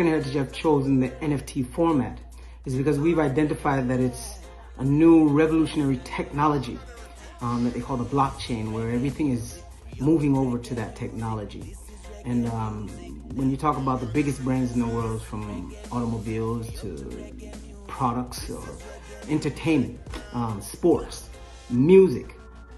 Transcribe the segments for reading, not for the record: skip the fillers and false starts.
Morgan Heritage have chosen the NFT format is because we've identified that it's a new revolutionary technology that they call the blockchain, where everything is moving over to that technology. And when you talk about the biggest brands in the world, from automobiles to products or entertainment, sports, music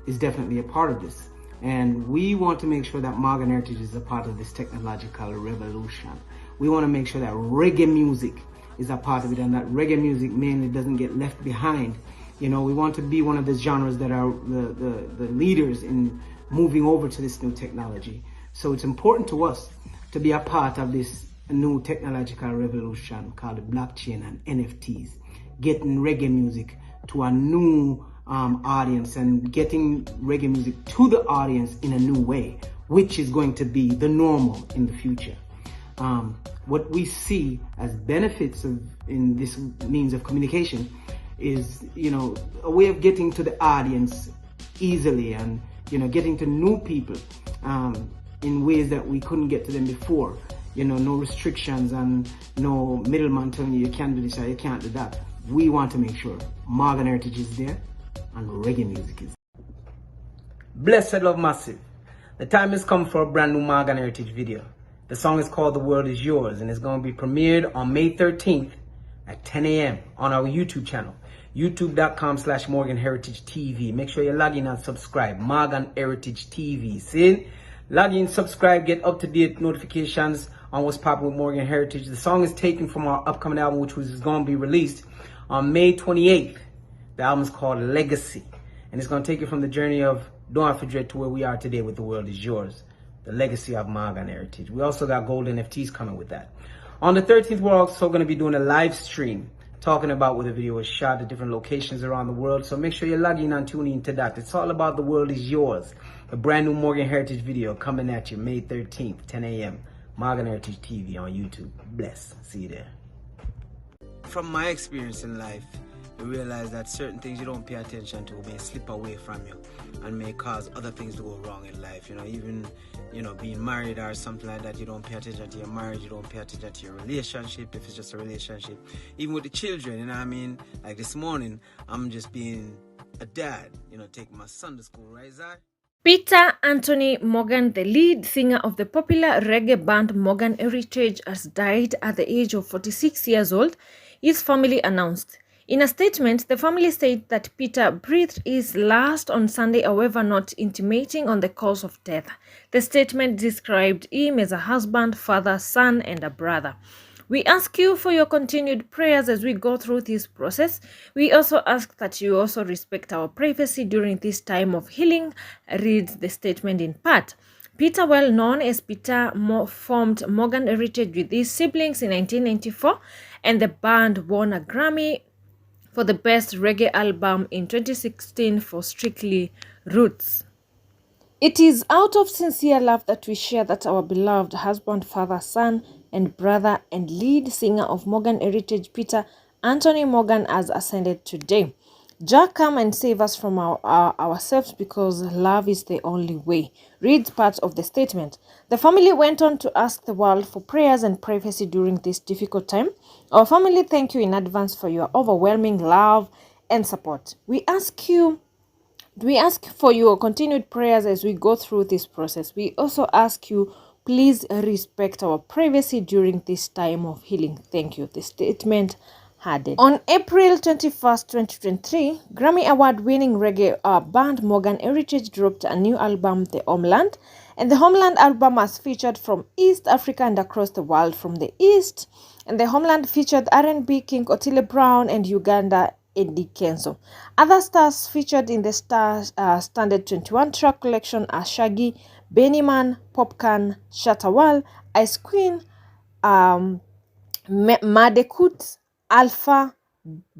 is definitely a part of this. And we want to make sure that Morgan Heritage is a part of this technological revolution. We want to make sure that reggae music is a part of it, and that reggae music mainly doesn't get left behind. You know, we want to be one of the genres that are the leaders in moving over to this new technology. So it's important to us to be a part of this new technological revolution called the blockchain and NFTs, getting reggae music to a new audience and getting reggae music to the audience in a new way, which is going to be the normal in the future. What we see as benefits in this means of communication is, you know, a way of getting to the audience easily, and, you know, getting to new people in ways that we couldn't get to them before. You know, no restrictions and no middleman telling you can't do this or you can't do that. We want to make sure Morgan Heritage is there and reggae music is there. Blessed Love Massive, the time has come for a brand new Morgan Heritage video. The song is called The World Is Yours, and it's going to be premiered on May 13th at 10 a.m. on our YouTube channel, youtube.com/Morgan Heritage TV. Make sure you log in and subscribe. Morgan Heritage TV. See? Log in, subscribe, get up-to-date notifications on what's popping with Morgan Heritage. The song is taken from our upcoming album, which is going to be released on May 28th. The album is called Legacy, and it's going to take you from the journey of Don't Have to Dread to where we are today with The World Is Yours, the legacy of Morgan Heritage. We also got gold NFTs coming with that. On the 13th, we're also going to be doing a live stream talking about where the video was shot at different locations around the world. So make sure you log in and tune in that. It's all about The World Is Yours, a brand new Morgan Heritage video coming at you May 13th, 10 a.m. Morgan Heritage TV on YouTube. Bless. See you there. From my experience in life, you realize that certain things you don't pay attention to may slip away from you and may cause other things to go wrong in life. You know, even, you know, being married or something like that, you don't pay attention to your marriage, you don't pay attention to your relationship, if it's just a relationship. Even with the children, you know what I mean? Like this morning, I'm just being a dad, you know, taking my son to school, right, Zai? Peetah Anthony Morgan, the lead singer of the popular reggae band Morgan Heritage, has died at the age of 46 years old, his family announced. In a statement, the family said that Peetah breathed his last on Sunday, however not intimating on the cause of death. The statement described him as a husband, father, son, and a brother. We ask you for your continued prayers as we go through this process. We also ask that you also respect our privacy during this time of healing, reads the statement in part. Peetah, well known as Peetah, formed Morgan Heritage with his siblings in 1994, and the band won a Grammy for the best reggae album in 2016 for Strictly Roots. It is out of sincere love that we share that our beloved husband, father, son, and brother and lead singer of Morgan Heritage, Peetah Anthony Morgan, has ascended today. Jah come and save us from ourselves, because love is the only way, reads part of the statement. The family went on to ask the world for prayers and privacy during this difficult time. Our family thank you in advance for your overwhelming love and support. We ask for your continued prayers as we go through this process. We also ask you, please respect our privacy during this time of healing. Thank you. The statement added. On April 21st, 2023, Grammy Award-winning reggae band Morgan Heritage dropped a new album, The Homeland. And the Homeland album has featured from East Africa and across the world. From the East, and the Homeland featured R&B king Otile Brown and Uganda Eddie Kenzo. Other stars featured in the Standard 21 track collection are Shaggy, Bennyman, Popcan, Shatawal, Ice Queen, Madekut, Alpha,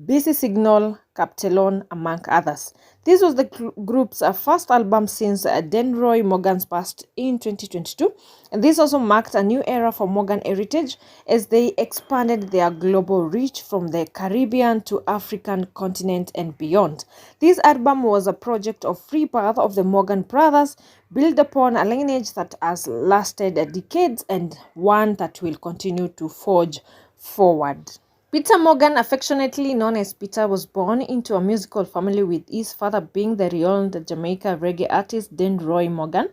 Busy Signal, Captelon, among others. This was the group's first album since Denroy Morgan's passed in 2022, and this also marked a new era for Morgan Heritage as they expanded their global reach from the Caribbean to African continent and beyond. This album was a project of rebirth of the Morgan brothers, built upon a lineage that has lasted decades and one that will continue to forge forward. Peetah Morgan, affectionately known as Peetah, was born into a musical family, with his father being the renowned Jamaica reggae artist Denroy Morgan.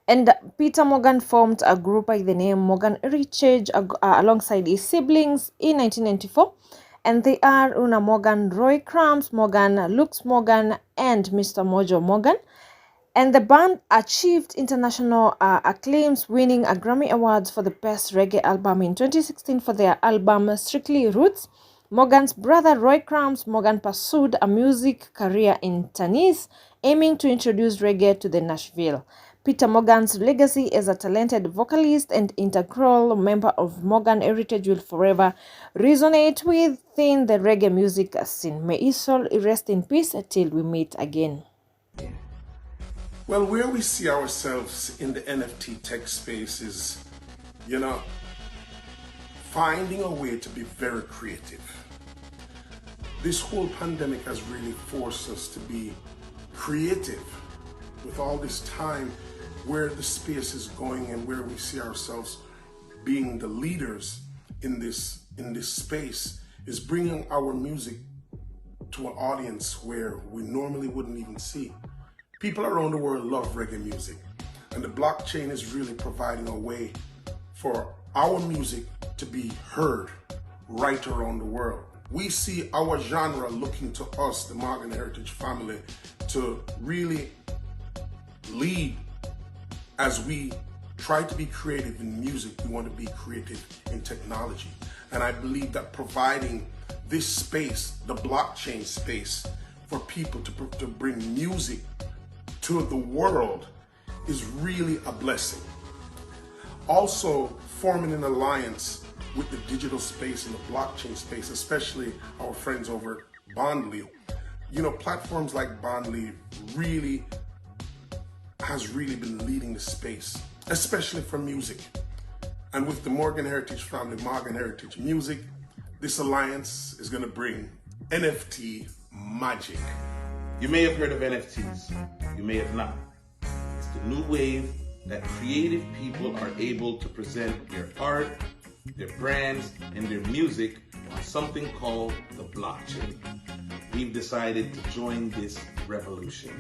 And Peetah Morgan formed a group by the name Morgan Heritage alongside his siblings in 1994. And they are Una Morgan, Roy Cramps Morgan, Lux Morgan, and Mr. Mojo Morgan. And the band achieved international acclaims, winning a Grammy Awards for the Best Reggae Album in 2016 for their album Strictly Roots. Morgan's brother Roy Cramps Morgan pursued a music career in Tennessee, aiming to introduce reggae to the Nashville. Peetah Morgan's legacy as a talented vocalist and integral member of Morgan Heritage will forever resonate within the reggae music scene. May his soul rest in peace till we meet again. Well, where we see ourselves in the NFT tech space is, finding a way to be very creative. This whole pandemic has really forced us to be creative with all this time, where the space is going and where we see ourselves being the leaders in this space is bringing our music to an audience where we normally wouldn't even see. People around the world love reggae music, and the blockchain is really providing a way for our music to be heard right around the world. We see our genre looking to us, the Morgan Heritage family, to really lead as we try to be creative in music. We want to be creative in technology. And I believe that providing this space, the blockchain space, for people to bring music to the world is really a blessing. Also, forming an alliance with the digital space and the blockchain space, especially our friends over at Bondly. Platforms like Bondly has really been leading the space, especially for music. And with the Morgan Heritage family, Morgan Heritage Music, this alliance is going to bring NFT magic. You may have heard of NFTs, you may have not. It's the new wave that creative people are able to present their art, their brands, and their music on something called the blockchain. We've decided to join this revolution.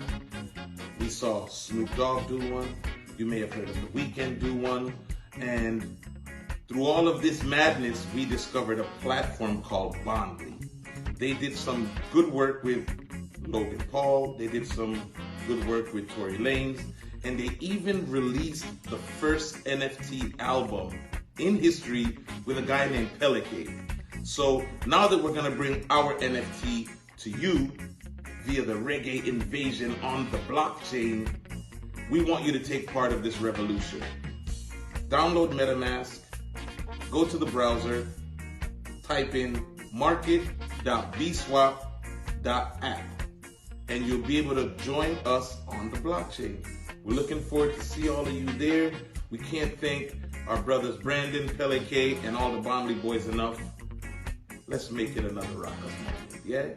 We saw Snoop Dogg do one, you may have heard of The Weeknd do one, and through all of this madness, we discovered a platform called Bondly. They did some good work with Logan Paul, they did some good work with Tory Lanez, and they even released the first NFT album in history with a guy named Peetah. So now that we're gonna bring our NFT to you via the reggae invasion on the blockchain, we want you to take part of this revolution. Download MetaMask, go to the browser, type in market.bswap.app, and you'll be able to join us on the blockchain. We're looking forward to see all of you there. We can't thank our brothers Brandon, Peetah, and all the Bondly boys enough. Let's make it another Rockers moment, yeah?